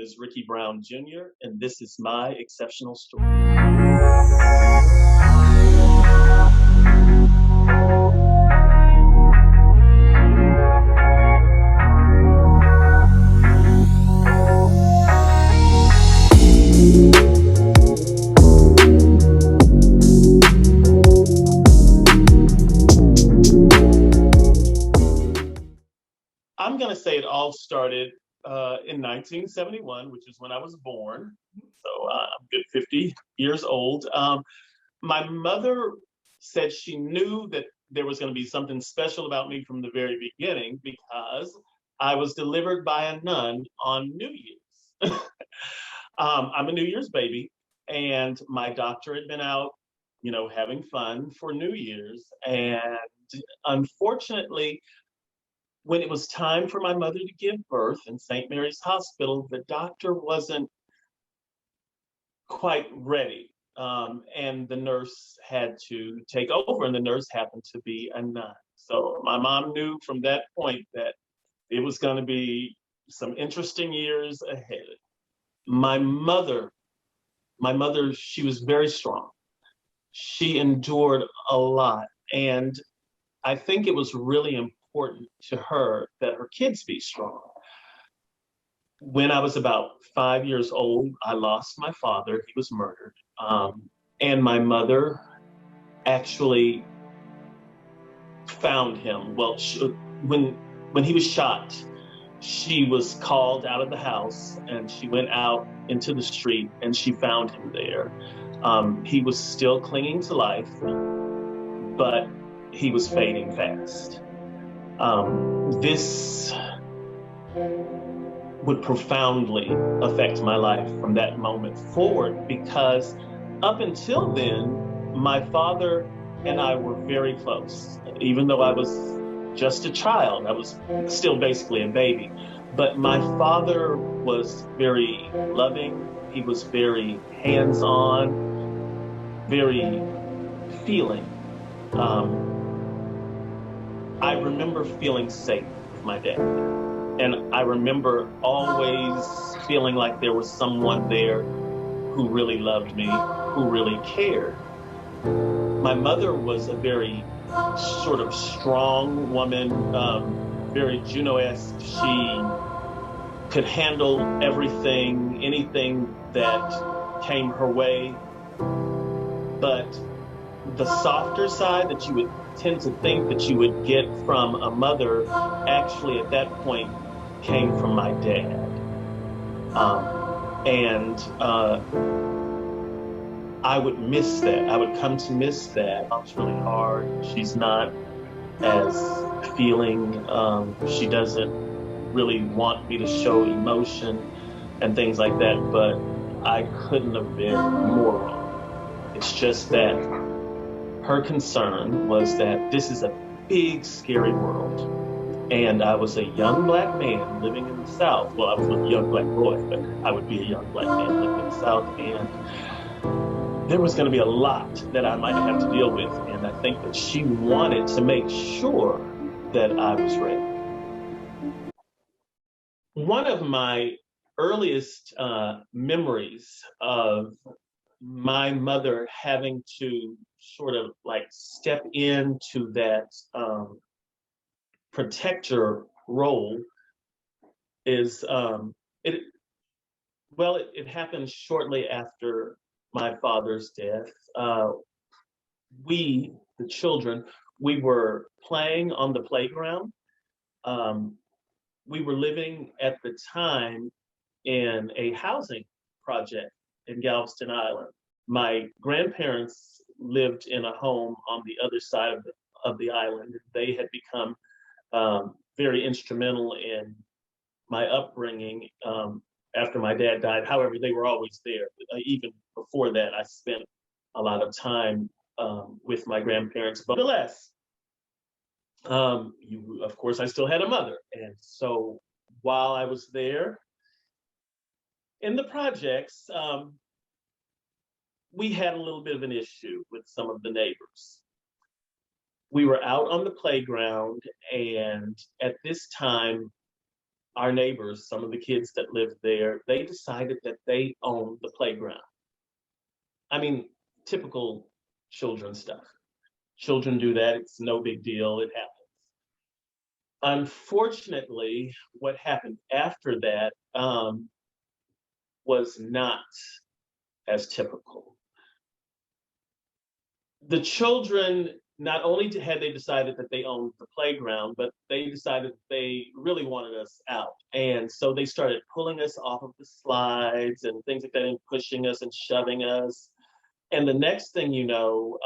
name is Ricky Brown Jr., and this is my exceptional story. I'm going to say it all started in 1971, which is when I was born. So I'm a good 50 years old. My mother said she knew that there was going to be something special about me from the very beginning because I was delivered by a nun on New Year's. I'm a New Year's baby, and my doctor had been out, having fun for New Year's. And unfortunately, when it was time for my mother to give birth in St. Mary's Hospital, the doctor wasn't quite ready. And the nurse had to take over, and the nurse happened to be a nun. So my mom knew from that point that it was going to be some interesting years ahead. My mother, she was very strong. She endured a lot. And I think it was really important to her that her kids be strong. When I was about 5 years old, I lost my father. He was murdered. And my mother actually found him. Well, when he was shot, she was called out of the house and she went out into the street and she found him there. He was still clinging to life, but he was fading fast. This would profoundly affect my life from that moment forward because up until then, my father and I were very close. Even though I was just a child, I was still basically a baby. But my father was very loving, he was very hands on, very feeling. I remember feeling safe with my dad. And I remember always feeling like there was someone there who really loved me, who really cared. My mother was a very sort of strong woman, very Juno-esque. She could handle everything, anything that came her way. But the softer side that you would tend to think that you would get from a mother actually at that point came from my dad. And I would miss that. I would come to miss that. Mom's really hard. She's not as feeling. She doesn't really want me to show emotion and things like that, but I couldn't have been more wrong. It's just that her concern was that this is a big, scary world. And I was a young black man living in the South. Well, I was a young black boy, but I would be a young black man living in the South. And there was going to be a lot that I might have to deal with. And I think that she wanted to make sure that I was ready. One of my earliest memories of my mother having to sort of like step into that protector role is it happened shortly after my father's death. We, the children, we were playing on the playground. We were living at the time in a housing project in Galveston Island. My grandparents lived in a home on the other side of the island. They had become very instrumental in my upbringing after my dad died. However, they were always there. Even before that, I spent a lot of time with my grandparents. But nonetheless, of course, I still had a mother. And so while I was there in the projects, we had a little bit of an issue with some of the neighbors. We were out on the playground, and at this time, our neighbors, some of the kids that lived there, they decided that they owned the playground. I mean, typical children stuff. Children do that. It's no big deal. It happens. Unfortunately, what happened after that was not as typical. The children, not only had they decided that they owned the playground, but they decided they really wanted us out. And so they started pulling us off of the slides and things like that, and pushing us and shoving us. And the next thing you know,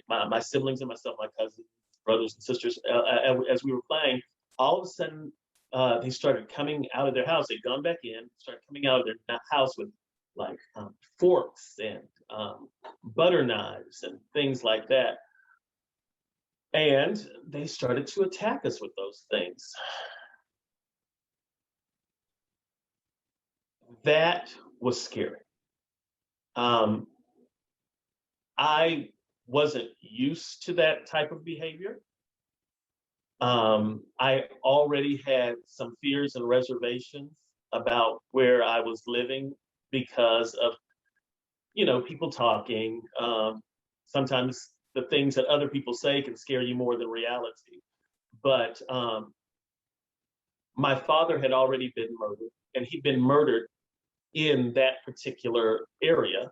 my siblings and myself, my cousins, brothers and sisters, as we were playing, all of a sudden they started coming out of their house. They'd gone back in, started coming out of their house with like forks and butter knives and things like that. And they started to attack us with those things. That was scary. Um, I wasn't used to that type of behavior. I already had some fears and reservations about where I was living because of, people talking. Sometimes the things that other people say can scare you more than reality. But my father had already been murdered, and he'd been murdered in that particular area.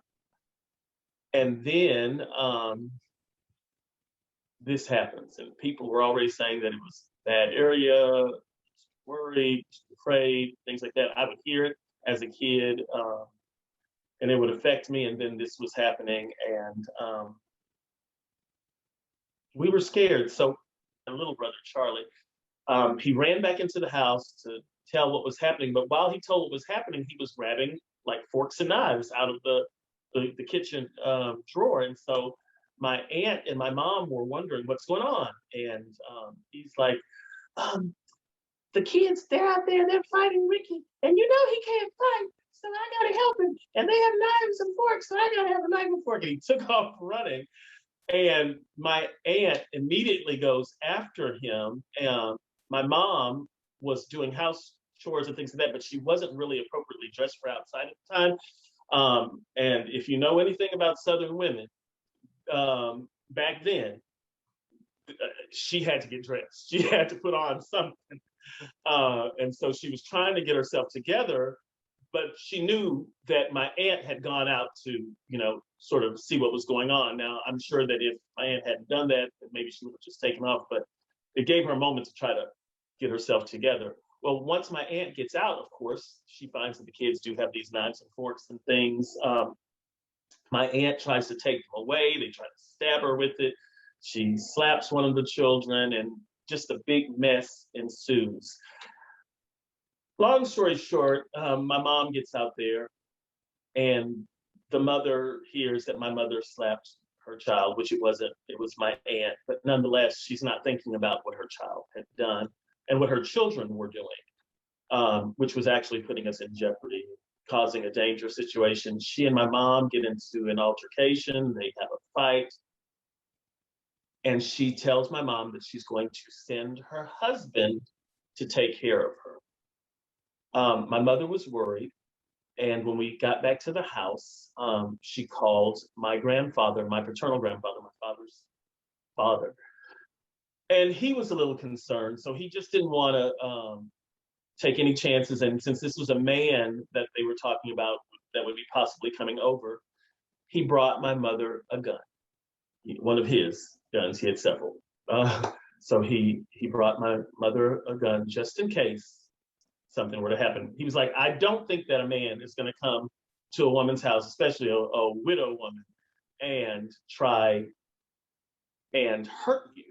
And then this happens, and people were already saying that it was a bad area, worried, afraid, things like that. I would hear it as a kid, and it would affect me. And then this was happening, and we were scared. So my little brother Charlie, he ran back into the house to tell what was happening. But while he told what was happening, he was grabbing like forks and knives out of the kitchen drawer. And so my aunt and my mom were wondering what's going on. And he's like, um, the kids, they're out there, they're fighting Ricky. And he can't fight. So I got to help him. And they have knives and forks. So I got to have a knife and fork. And he took off running. And my aunt immediately goes after him. And my mom was doing house chores and things like that, but she wasn't really appropriately dressed for outside at the time. And if you know anything about Southern women, back then, she had to get dressed. She had to put on something. And so she was trying to get herself together, but she knew that my aunt had gone out to, sort of see what was going on. Now, I'm sure that if my aunt hadn't done that, maybe she would have just taken off, but it gave her a moment to try to get herself together. Well, once my aunt gets out, of course, she finds that the kids do have these knives and forks and things. My aunt tries to take them away. They try to stab her with it. She slaps one of the children, and just a big mess ensues. Long story short, my mom gets out there, and the mother hears that my mother slapped her child, which it wasn't. It was my aunt. But nonetheless, she's not thinking about what her child had done and what her children were doing, which was actually putting us in jeopardy, causing a dangerous situation. She and my mom get into an altercation. They have a fight. And she tells my mom that she's going to send her husband to take care of her. My mother was worried. And when we got back to the house, she called my grandfather, my paternal grandfather, my father's father. And he was a little concerned. So he just didn't want to take any chances. And since this was a man that they were talking about that would be possibly coming over, he brought my mother a gun, one of his guns. He had several. So he brought my mother a gun just in case something were to happen. He was like, I don't think that a man is going to come to a woman's house, especially a widow woman, and try and hurt you.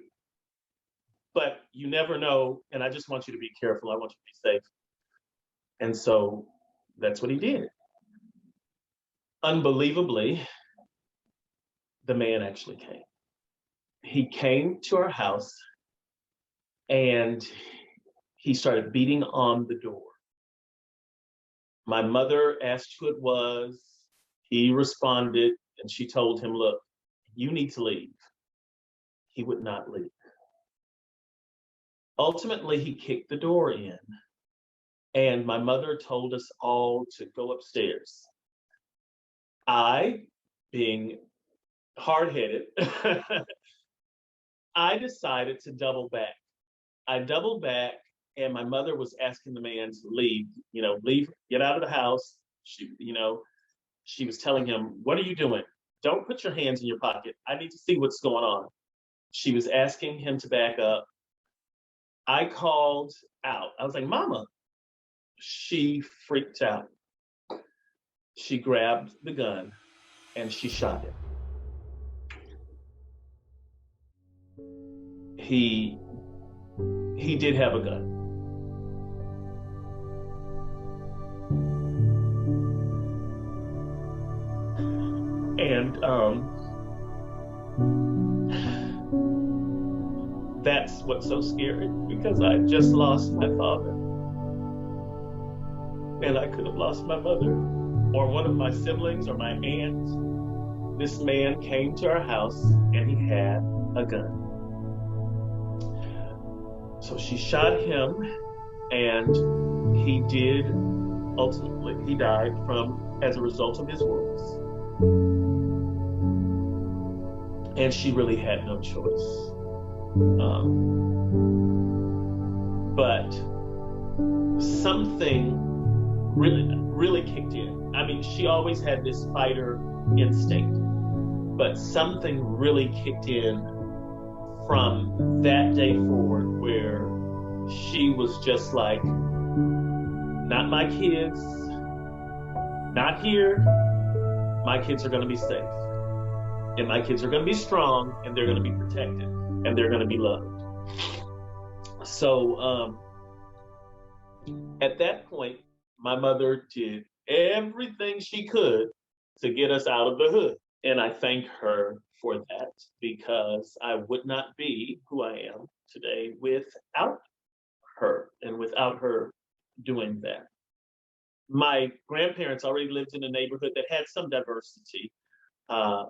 But you never know, and I just want you to be careful. I want you to be safe. And so that's what he did. Unbelievably, the man actually came. He came to our house, and he started beating on the door. My mother asked who it was. He responded, and she told him, look, you need to leave. He would not leave. Ultimately, he kicked the door in, And my mother told us all to go upstairs. I, being hard headed, I decided to double back. I doubled back, and my mother was asking the man to leave, leave, get out of the house. She was telling him, "What are you doing? Don't put your hands in your pocket. I need to see what's going on." She was asking him to back up. I called out. I was like, "Mama." She freaked out. She grabbed the gun and she shot him. He he did have a gun. And that's what's so scary, because I just lost my father, and I could have lost my mother or one of my siblings or my aunt. This man came to our house and he had a gun. So she shot him, and he died as a result of his wounds. And she really had no choice. But something really kicked in. I mean, she always had this fighter instinct, but something really kicked in from that day forward, where she was just like, not my kids, not here. My kids are going to be safe, and my kids are going to be strong, and they're going to be protected, and they're going to be loved. So at that point, my mother did everything she could to get us out of the hood. And I thank her for that, because I would not be who I am today without her, and without her doing that. My grandparents already lived in a neighborhood that had some diversity. Uh,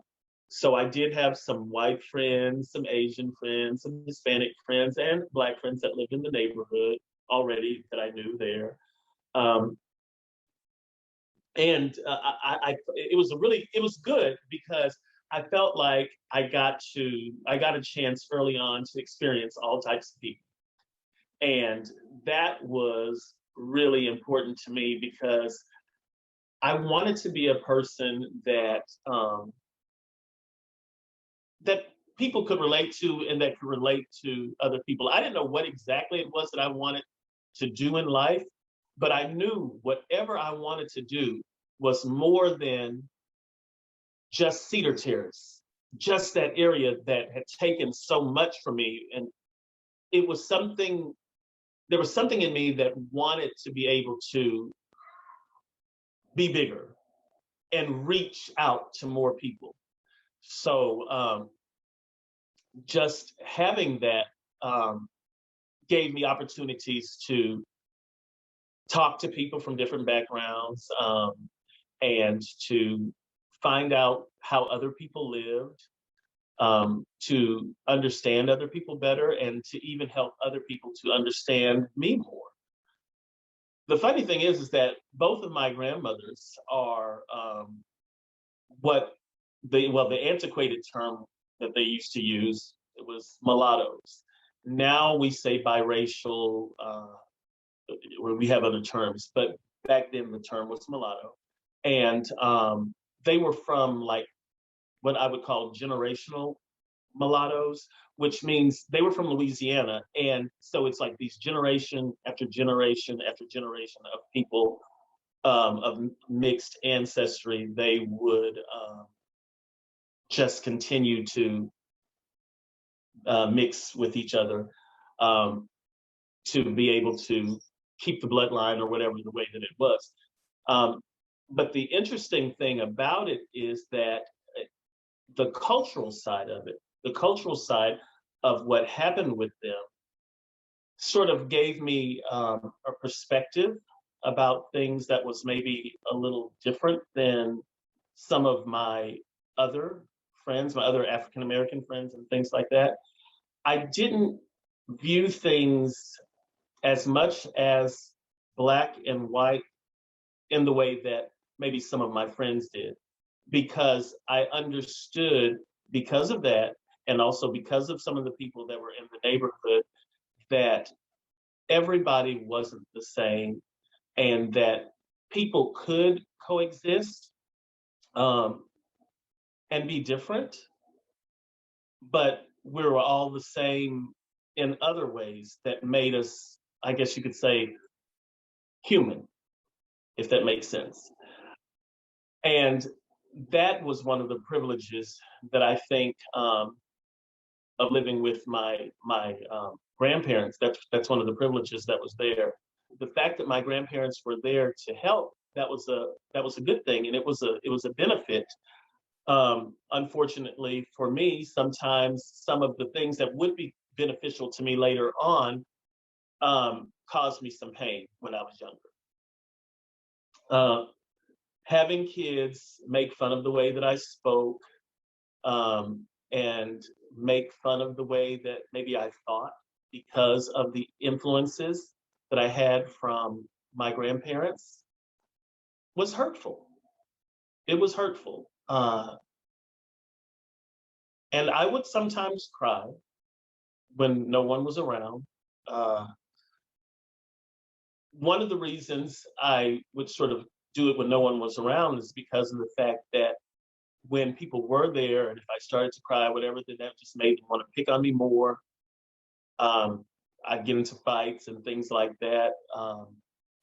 so I did have some white friends, some Asian friends, some Hispanic friends, and Black friends that lived in the neighborhood already that I knew there. Um, and it was good, because I felt like I got a chance early on to experience all types of people. And that was really important to me, because I wanted to be a person that people could relate to, and that could relate to other people. I didn't know what exactly it was that I wanted to do in life, but I knew whatever I wanted to do was more than just Cedar Terrace, just that area that had taken so much from me. And it was something, there was something in me that wanted to be able to be bigger and reach out to more people. So just having that gave me opportunities to talk to people from different backgrounds, and to find out how other people lived, to understand other people better, and to even help other people to understand me more. The funny thing is that both of my grandmothers are what the antiquated term that they used to use, it was mulattoes. Now we say biracial, where we have other terms, but back then the term was mulatto. And they were from, like, what I would call generational mulattoes, which means they were from Louisiana. And so it's like these generation after generation after generation of people of mixed ancestry. They would just continue to mix with each other, to be able to keep the bloodline, or whatever the way that it was. Um, but the interesting thing about it is that the cultural side of it, the cultural side of what happened with them, sort of gave me a perspective about things that was maybe a little different than some of my other friends, my other African American friends, and things like that. I didn't view things as much as black and white in the way that maybe some of my friends did, because I understood because of that, and also because of some of the people that were in the neighborhood, that everybody wasn't the same and that people could coexist um, and be different, but we were all the same in other ways that made us, I guess you could say, human, if that makes sense. And that was one of the privileges that I think of living with my grandparents. That's one of the privileges that was there. The fact that my grandparents were there to help, that was a good thing, and it was a benefit. Unfortunately for me, sometimes some of the things that would be beneficial to me later on caused me some pain when I was younger. Uh, Having kids make fun of the way that I spoke, and make fun of the way that maybe I thought because of the influences that I had from my grandparents was hurtful. It was hurtful. And I would sometimes cry when no one was around. Uh, One of the reasons I would sort of do it when no one was around is because of the fact that when people were there, and if I started to cry, whatever, then that just made them want to pick on me more. Um, I'd get into fights and things like that.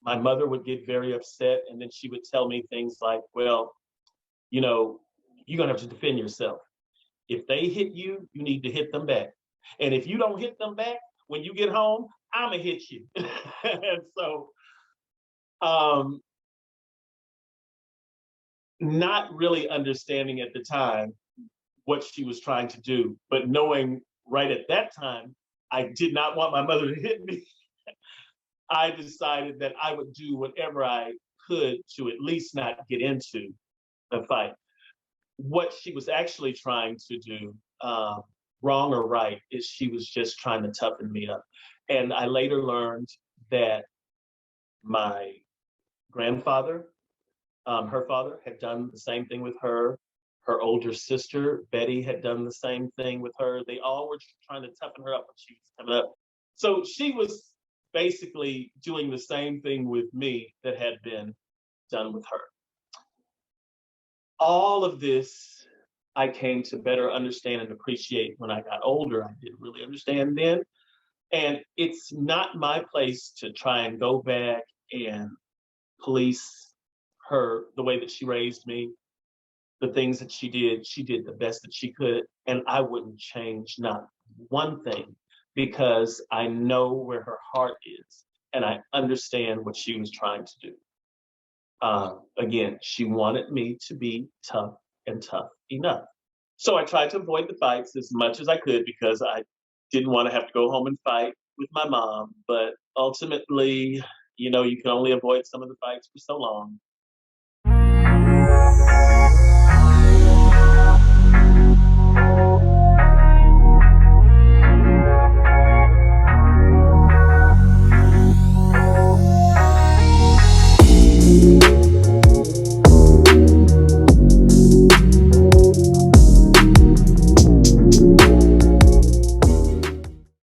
My mother would get very upset, and then she would tell me things like, "Well, you know, you're gonna have to defend yourself. If they hit you, you need to hit them back. And if you don't hit them back, when you get home, I'ma hit you." And so, um, not really understanding at the time what she was trying to do, but knowing right at that time I did not want my mother to hit me, I decided that I would do whatever I could to at least not get into a fight. What she was actually trying to do, wrong or right, is she was just trying to toughen me up. And I later learned that my grandfather, her father, had done the same thing with her. Her older sister, Betty, had done the same thing with her. They all were trying to toughen her up when she was coming up. So she was basically doing the same thing with me that had been done with her. All of this I came to better understand and appreciate when I got older. I didn't really understand then. And it's not my place to try and go back and police her the way that she raised me, the things that she did the best that she could. And I wouldn't change not one thing because I know where her heart is and I understand what she was trying to do. Again, she wanted me to be tough and tough enough. So I tried to avoid the fights as much as I could because I didn't want to have to go home and fight with my mom. But ultimately, you can only avoid some of the fights for so long.